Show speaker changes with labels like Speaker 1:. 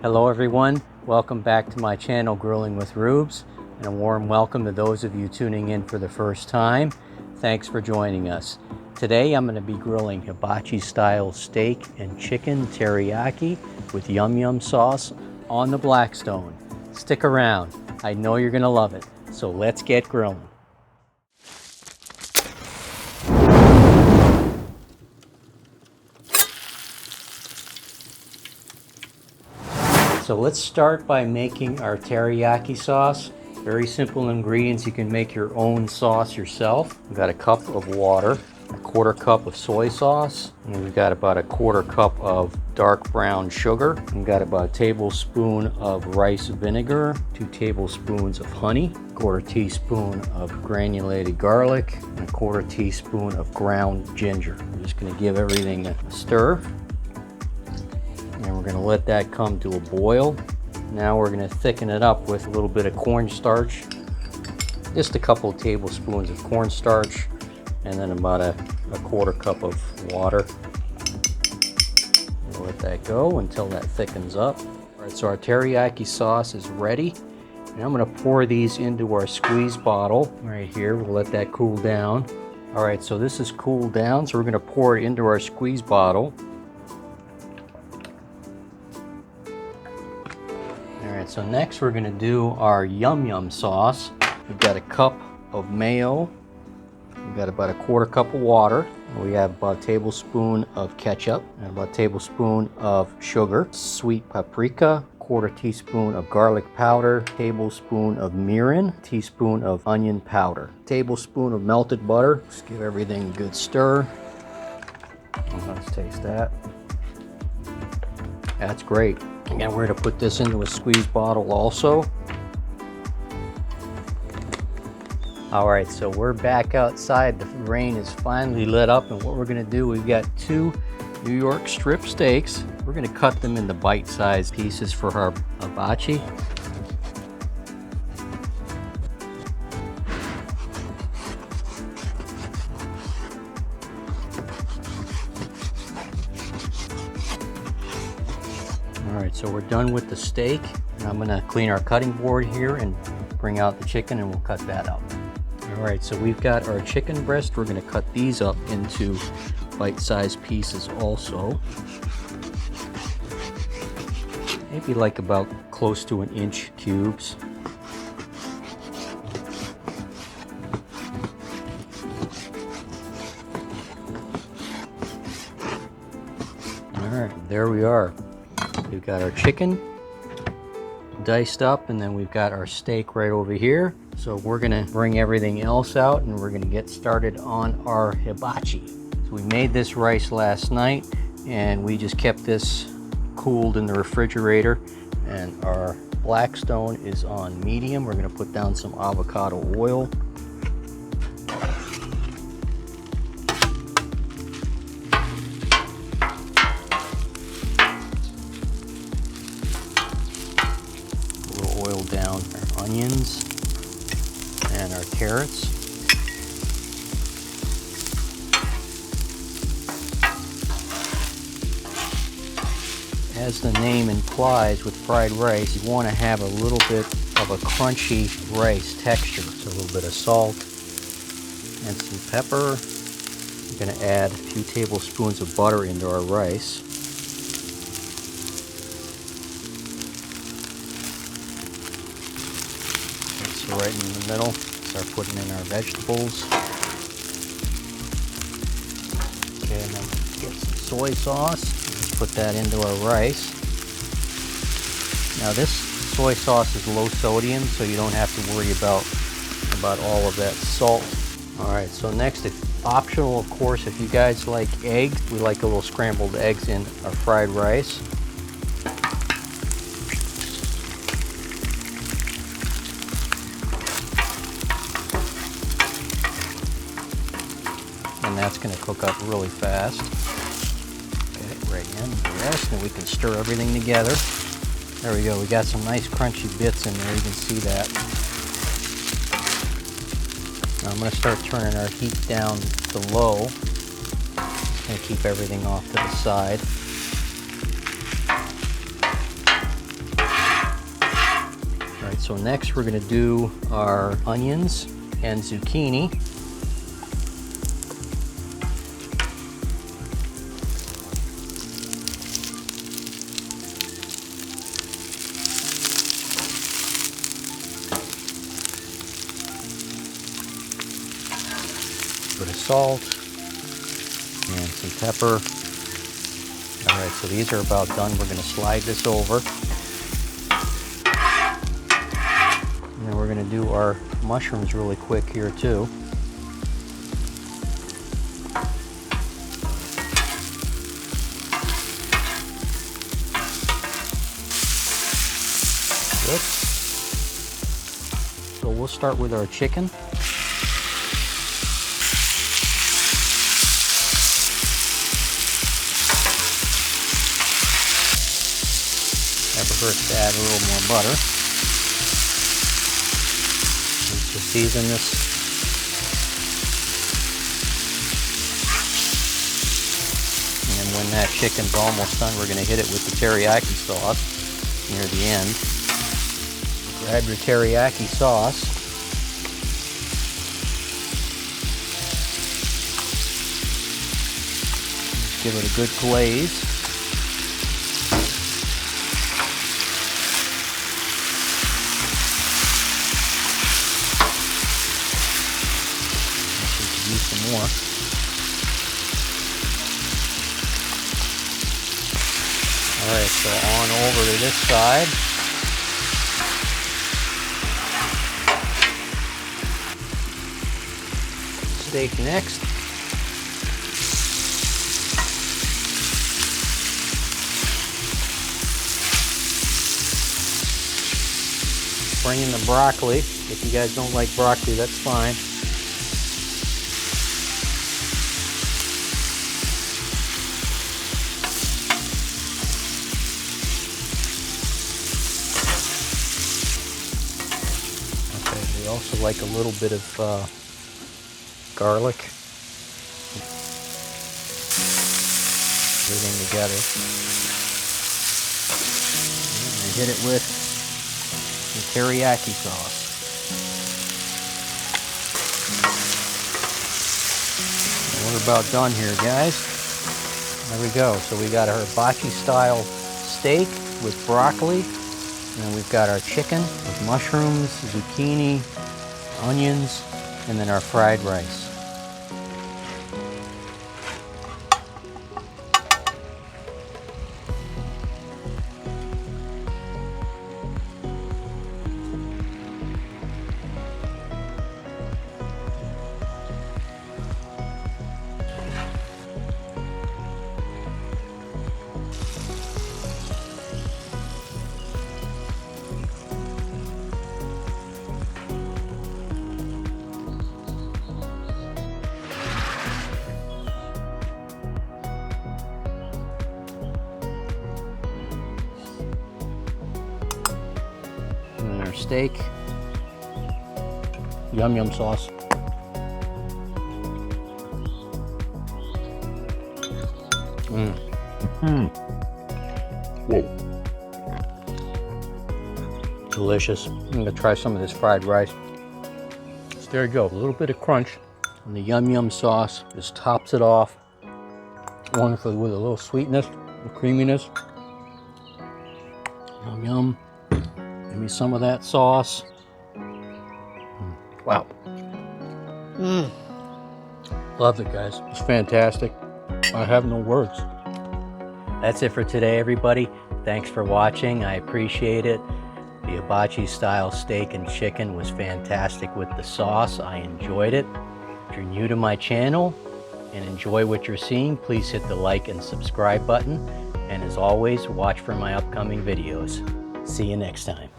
Speaker 1: Hello everyone, welcome back to my channel Grilling with Rubes, and a warm welcome to those of you tuning in for the first time. Thanks for joining us. Today I'm going to be grilling hibachi-style steak and chicken teriyaki with yum yum sauce on the Blackstone. Stick around, I know you're going to love it, so let's get grilling. So let's start by making our teriyaki sauce. Very simple ingredients. You can make your own sauce yourself. We've got a cup of water, a quarter cup of soy sauce, and we've got about a quarter cup of dark brown sugar. We've got about a tablespoon of rice vinegar, 2 tablespoons of honey, a quarter teaspoon of granulated garlic, and a quarter teaspoon of ground ginger. I'm just going to give everything a stir. And we're going to let that come to a boil. Now we're going to thicken it up with a little bit of cornstarch, just a couple of tablespoons of cornstarch, and then about a quarter cup of water. We'll let that go until that thickens up. All right, so our teriyaki sauce is ready. And I'm going to pour these into our squeeze bottle right here. We'll let that cool down. All right, so this is cooled down, so we're going to pour it into our squeeze bottle. Alright, so next we're going to do our yum yum sauce. We've got a cup of mayo. We've got about a quarter cup of water. We have about a tablespoon of ketchup and about a tablespoon of sugar, sweet paprika, quarter teaspoon of garlic powder, tablespoon of mirin, teaspoon of onion powder, tablespoon of melted butter. Just give everything a good stir. Let's taste that. That's great. Again, we're going to put this into a squeeze bottle also. All right, so we're back outside. The rain is finally let up, and what we're going to do, we've got 2 New York strip steaks. We're going to cut them into bite-sized pieces for our hibachi. Alright, so we're done with the steak. And I'm going to clean our cutting board here and bring out the chicken, and we'll cut that up. Alright, so we've got our chicken breast. We're going to cut these up into bite-sized pieces also. Maybe like about close to 1-inch cubes. Alright, there we are. We've got our chicken diced up, and then we've got our steak right over here. So we're gonna bring everything else out, and we're gonna get started on our hibachi. So we made this rice last night, and we just kept this cooled in the refrigerator, and our Blackstone is on medium. We're gonna put down some avocado oil. Oil down our onions and our carrots. As the name implies, with fried rice, you want to have a little bit of a crunchy rice texture. So a little bit of salt and some pepper. We're going to add a few tablespoons of butter into our rice. So right in the middle, start putting in our vegetables. Okay, and then get some soy sauce. Put that into our rice. Now this soy sauce is low sodium, so you don't have to worry about all of that salt. Alright, so next, it's optional of course, if you guys like eggs, we like a little scrambled eggs in our fried rice. And that's going to cook up really fast. Get it right in the rest, and we can stir everything together. There we go. We got some nice crunchy bits in there. You can see that. Now I'm going to start turning our heat down to low and keep everything off to the side. So next we're going to do our onions and zucchini. A bit of salt and some pepper. All right, so these are about done. We're going to slide this over. And then we're going to do our mushrooms really quick here too. Good. So we'll start with our chicken. Never hurts to add a little more butter. Let's just season this. And then when that chicken's almost done, we're going to hit it with the teriyaki sauce near the end. Grab your teriyaki sauce. Just give it a good glaze. Use some more. All right, so on over to this side. Steak next. Bring in the broccoli. If you guys don't like broccoli, that's fine. We also like a little bit of garlic. Everything together. And hit it with the teriyaki sauce. And we're about done here, guys. There we go. So we got our hibachi-style steak with broccoli. And then we've got our chicken with mushrooms, zucchini, onions, and then our fried rice. And then our steak, yum yum sauce. Whoa. Delicious. I'm gonna try some of this fried rice. So there you go, a little bit of crunch. And the yum yum sauce just tops it off. Wonderful with a little sweetness, and creaminess. Yum yum. Give me some of that sauce. Wow. Loved it, guys. It's fantastic. I have no words. That's it for today, everybody. Thanks for watching. I appreciate it. The hibachi-style steak and chicken was fantastic with the sauce. I enjoyed it. If you're new to my channel and enjoy what you're seeing, please hit the like and subscribe button. And as always, watch for my upcoming videos. See you next time.